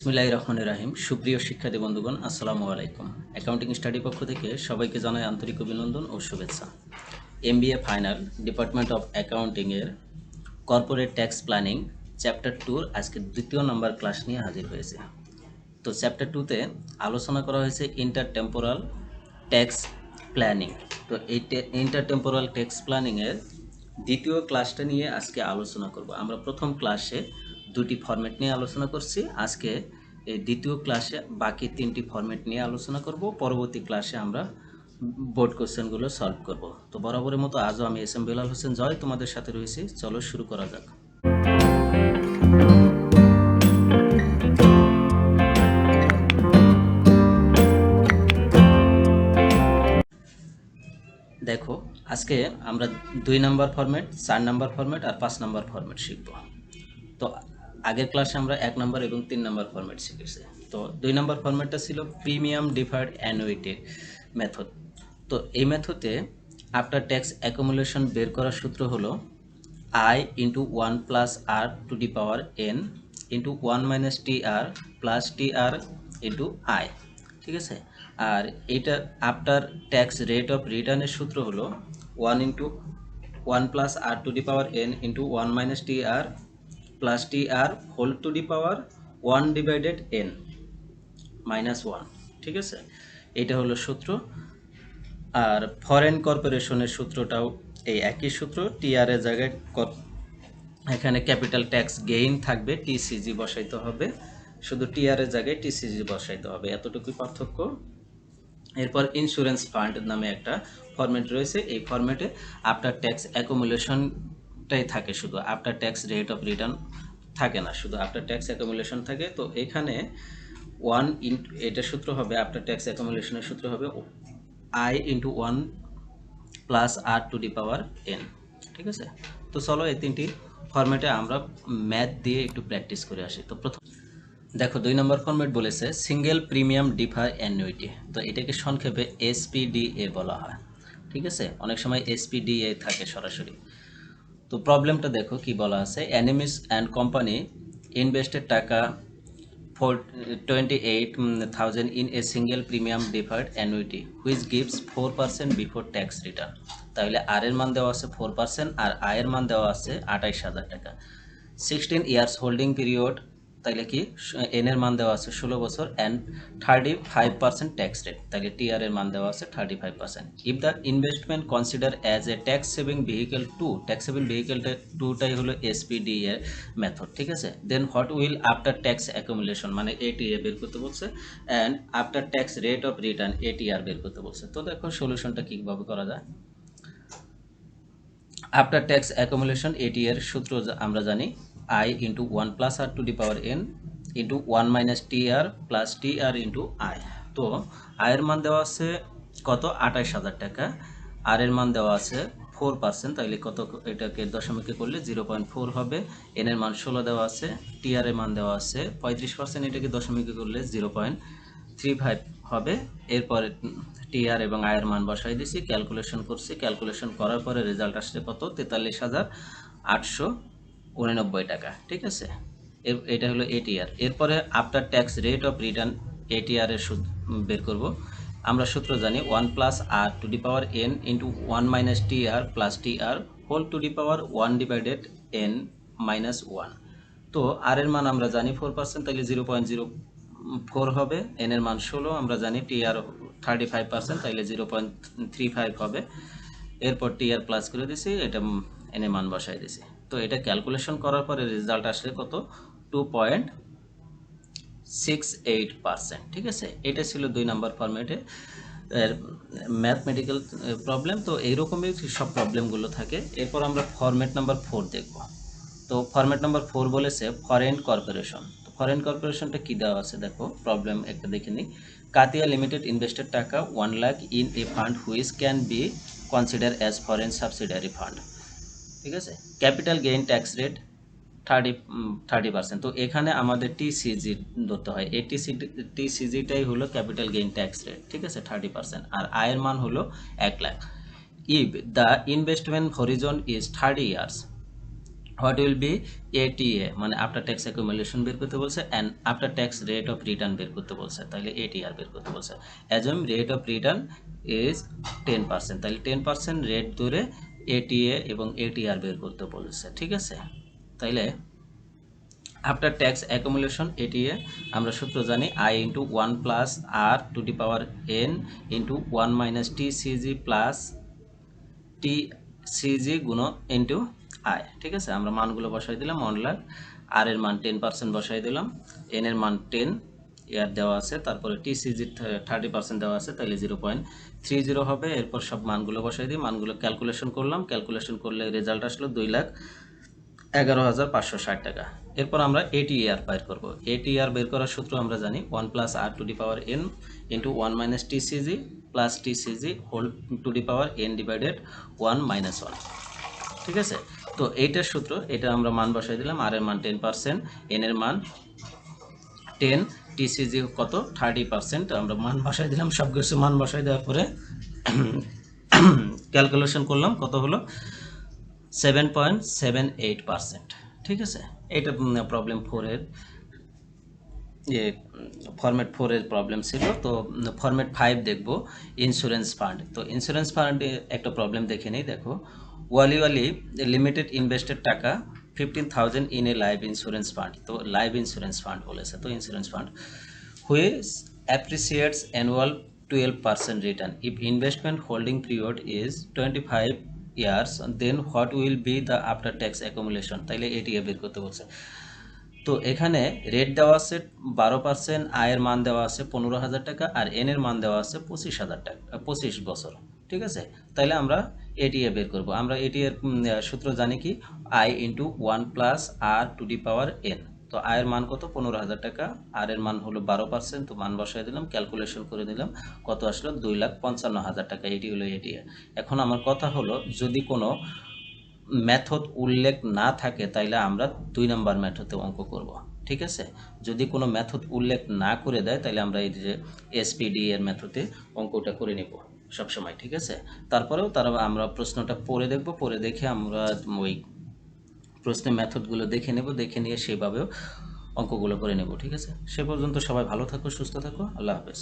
বিসমিল্লাহির রহমানির রহিম। সুপ্রিয় শিক্ষার্থী বন্ধুগণ, আসসালামু আলাইকুম। অ্যাকাউন্টিং স্টাডি পক্ষ থেকে সবাইকে জানাই আন্তরিক অভিনন্দন ও শুভেচ্ছা। MBA final department of accounting এর কর্পোরেট ট্যাক্স প্ল্যানিং চ্যাপ্টার 2 আজকে দ্বিতীয় নম্বর ক্লাস নিয়ে হাজির হয়েছে। তো চ্যাপ্টার 2তে আলোচনা করা হয়েছে ইন্টারটেম্পোরাল ট্যাক্স প্ল্যানিং। তো এই ইন্টারটেম্পোরাল ট্যাক্স প্ল্যানিংয়ের দ্বিতীয় ক্লাসটা নিয়ে আজকে আলোচনা করব। আমরা প্রথম ক্লাসে দুটি ফরম্যাট নিয়ে আলোচনা করছি। আজকে এই দ্বিতীয় ক্লাসে বাকি তিনটি ফরম্যাট নিয়ে আলোচনা করব। পরবর্তী ক্লাসে আমরা বোর্ড কোশ্চেনগুলো সলভ করব। তো বরাবরের মতো আজও আমি এস এম বেলাল হোসেন জয় তোমাদের সাথে রয়েছি। চলো শুরু করা যাক। দেখো, আজকে আমরা 2 নাম্বার ফরম্যাট, 4 নাম্বার ফরম্যাট আর 5 নাম্বার ফরম্যাট শিখব। তো আগের ক্লাসে আমরা 1 নাম্বার এবং 3 নাম্বার ফরম্যাট শিখেছি। তো 2 নাম্বার ফরম্যাটটা ছিল প্রিমিয়াম ডিফার্ড অ্যানুইটি মেথড। তো এই মেথডে আফটার ট্যাক্স অ্যাকুমুলেশন বের করার সূত্র হলো I into 1 plus R to the power n into 1 minus T R plus T R into I. ঠিক আছে, আর এইটা আফটার ট্যাক্স রেট অফ রিটার্নের সূত্র হলো 1 into 1 plus R to the power n into 1 minus T R plus T R whole to the power 1 divided n minus 1। ঠিক আছে, এটা হলো সূত্র। আর ফরেন কর্পোরেশনের সূত্রটাও এই একই সূত্র। টিআর এর জায়গায় এখানে ক্যাপিটাল ট্যাক্স গেইন থাকবে, টিসিজি বসাইতে হবে, শুধু টিআর এর জায়গায় টিসিজি বসাইতে হবে, এতটুকুই পার্থক্য। এরপর ইন্স্যুরেন্স ফান্ড নামে একটা ফরম্যাট রয়েছে। এই ফরম্যাটে আফটার ট্যাক্স অ্যাকুমুলেশনটাই থাকে, শুধু after tax rate of return থাকে না, শুধু আফটার ট্যাক্স অ্যাকুমুলেশন থাকে। তো এখানে এটা সূত্র হবে, আফটার ট্যাক্স অ্যাকুমুলেশনের সূত্র হবে I into 1 plus R to the power n। ঠিক আছে, তো চলো এই তিনটি ফরম্যাটে আমরা ম্যাথ দিয়ে একটু প্র্যাকটিস করে আসি। তো প্রথম দেখো, 2 নম্বর ফরম্যাট বলেছে সিঙ্গেল প্রিমিয়াম ডিফার অ্যানুইটি। তো এটাকে সংক্ষেপে এসপিডিএ বলা হয়। ঠিক আছে, অনেক সময় এসপিডিএ থাকে সরাসরি। তো প্রবলেমটা দেখো কি বলা আছে, অ্যানিমিস অ্যান্ড কোম্পানি ইনভেস্টেড টাকা for 28,000 in a single premium deferred annuity which gives 4% before tax return। তাহলে আর এর মান দেওয়া আছে 4% আর আই এর মান দেওয়া আছে 28,000 টাকা। 16 ইয়ার্স হোল্ডিং পিরিয়ড, তাহলে কি এন এর মান দেওয়া আছে 16 বছর অ্যান্ড 35% ট্যাক্স রেট, তাহলে টি আর এর মান দেওয়া আছে 35%। If the investment consider as a tax saving vehicle two, tax saving ভেহিকেলটা টুটাই হলো এসপিডি এর মেথড। ঠিক আছে, then what will after tax accumulation মানে এটিএ বের করতে বলছে, and after tax rate of return ATR বের করতে বলছে। তো দেখো সলিউশনটা কীভাবে করা যায়। আফটার ট্যাক্স অ্যাকুমুলেশন এটি এর সূত্র আমরা জানি I into 1 plus R to the power n into 1 minus T R plus T R into I. তো আয়ের মান দেওয়া আছে কত, 28,000 টাকা। আর এর মান দেওয়া আছে 4%, তাইলে কত, এটাকে দশমিকে করলে 0.4 হবে। এন এর মান 16 দেওয়া আছে, টি আর এর মান দেওয়া আছে 35%, এটাকে দশমিকে করলে 0.35 হবে। এরপরে টিআর এবং আয়ের মান বসাই দিছি, ক্যালকুলেশন করছি, ক্যালকুলেশন করার পরে রেজাল্ট আসছে কত, 43,889 টাকা। ঠিক আছে, এটা হলো এটিআর। এরপরে after tax rate of return A T R এর বের করব। আমরা সূত্র জানি 1 plus R to the power n into 1 minus T R plus T R whole to the power 1 divided n minus 1। তো আর এর মান আমরা জানি 4%, তাহলে 0.04 হবে। এন এর মান 16, আমরা জানি টি আর 35%, তাইলে 0.35 হবে। এরপর টি আর প্লাস করে দিছি, এটা এন এর মান বসাই দিছি। তো এটা ক্যালকুলেশন করার পরে রেজাল্ট আসলে কত, 2.68%। ঠিক আছে, এটা ছিল 2 নাম্বার ফরম্যাটে ম্যাথমেটিক্যাল প্রবলেম। তো এইরকমই সব প্রবলেমগুলো থাকে। এরপর আমরা ফরম্যাট নাম্বার 4 দেখব। তো ফরম্যাট নাম্বার 4 বলেছে ফরেন কর্পোরেশন। তো ফরেন কর্পোরেশনটা কি দেওয়া আছে দেখো, প্রবলেম একটা দেখে নিই। কাতিয়া লিমিটেড ইনভেস্টেড টাকা 1 lakh in a fund which can be consider as foreign subsidiary fund. ঠিক আছে, ক্যাপিটাল গেইন ট্যাক্স রেট 30%। তো এখানে আমাদের টিসিজি ধরতে হয়, এই টিসিজিটাই হলো ক্যাপিটাল গেইন ট্যাক্স রেট। ঠিক আছে, 30%। আর আয়ের মান হলো 1 lakh. If the investment Harijan is 30 years what will B ATA মানে আফটার ট্যাক্স অ্যাকুমুলেশন বের করতে বলছে and after tax rate of return বের করতে বলছে, তাহলে এটিআর বের করতে বলছে। Assume rate of return is 10%, তাহলে 10% রেট ধরে এটিএ এবং এটিআর বের করতে বলেছে, ঠিক আছে। তাইলে আফটার ট্যাক্স অ্যাকুমুলেশন এটিএ আমরা সূত্র জানি I into 1 plus R to the power N into 1 minus T C G plus T C G গুণ ইন্টু আই, ঠিক আছে। আমরা মানগুলো বসাই দিলাম 1 লাখ, আর এর মান 10% বসাই দিলাম, এন এর মান 10 ইয়ার দেওয়া আছে, তারপরে টি সিজি 30% দেওয়া আছে, তাহলে 0.30 হবে। এরপর সব মানগুলো বসাই দিই, মানগুলো ক্যালকুলেশন করলাম, ক্যালকুলেশন করলে রেজাল্ট আসলো 2,11,560 টাকা। এরপর আমরা এটিআর বের করব। এটিআর বের করার সূত্র আমরা জানি 1 plus R to the power N into 1 minus T C G plus T C G whole to the power N divided 1 minus 1, ঠিক আছে। তো এইটার সূত্র, এটা আমরা মান বসাই দিলাম, আর এর মান 10%, এন এর মান 10, টিসিজি কত 30%, আমরা মান বসাই দিলাম। সব কিছু মান বসাই দেওয়ার পরে ক্যালকুলেশন করলাম, কত হলো 7.78%, ঠিক আছে। এটা প্রবলেম 4-এর ফরম্যাট 4-এর প্রবলেম ছিল। তো ফরম্যাট 5 দেখব ইন্স্যুরেন্স ফান্ড। তো ইন্স্যুরেন্স ফান্ডে একটা প্রবলেম দেখে নিই, দেখো ওয়ালি লিমিটেড ইনভেস্টেড টাকা 15,000 in a life insurance fund. তো লাইফ ইন্স্যুরেন্স ফান্ড বলেছে, তো insurance fund which appreciates annual 12% return if investment holding period is 25 years then what will be the after tax accumulation, তাইলে A T A বের করতে বলছে। তো এখানে রেট দেওয়া আছে 12%, আয়ের মান দেওয়া আছে 15,000 টাকা, আর এন এর মান দেওয়া আছে 25,000 টাকা, 25 বছর, ঠিক আছে। তাইলে আমরা এটিএ বের করব। আমরা এটিএর সূত্র জানি কি I into 1 plus R to the power N. তো আয়ের মান কত 15,000 টাকা, আর এর মান হলো 12%, তো মান বসাই দিলাম, ক্যালকুলেশন করে দিলাম, কত আসলো 2,55,000 টাকা, এটি হলো এটিএ। এখন আমার কথা হলো যদি কোনো মেথড উল্লেখ না থাকে তাইলে আমরা 2 নাম্বার মেথডে অঙ্ক করব, ঠিক আছে। যদি কোনো মেথড উল্লেখ না করে দেয় তাহলে আমরা এই যে এসপিডি এর মেথডে অঙ্কটা করে নেব সবসময়, ঠিক আছে। তারপরেও আমরা প্রশ্নটা পড়ে দেখব, পড়ে দেখে আমরা ওই প্রশ্নের মেথডগুলো দেখে নেব, দেখে নিয়ে সেভাবেও অঙ্কগুলো করে নেব, ঠিক আছে। সে পর্যন্ত সবাই ভালো থাকো, সুস্থ থাকো, আল্লাহ হাফেজ।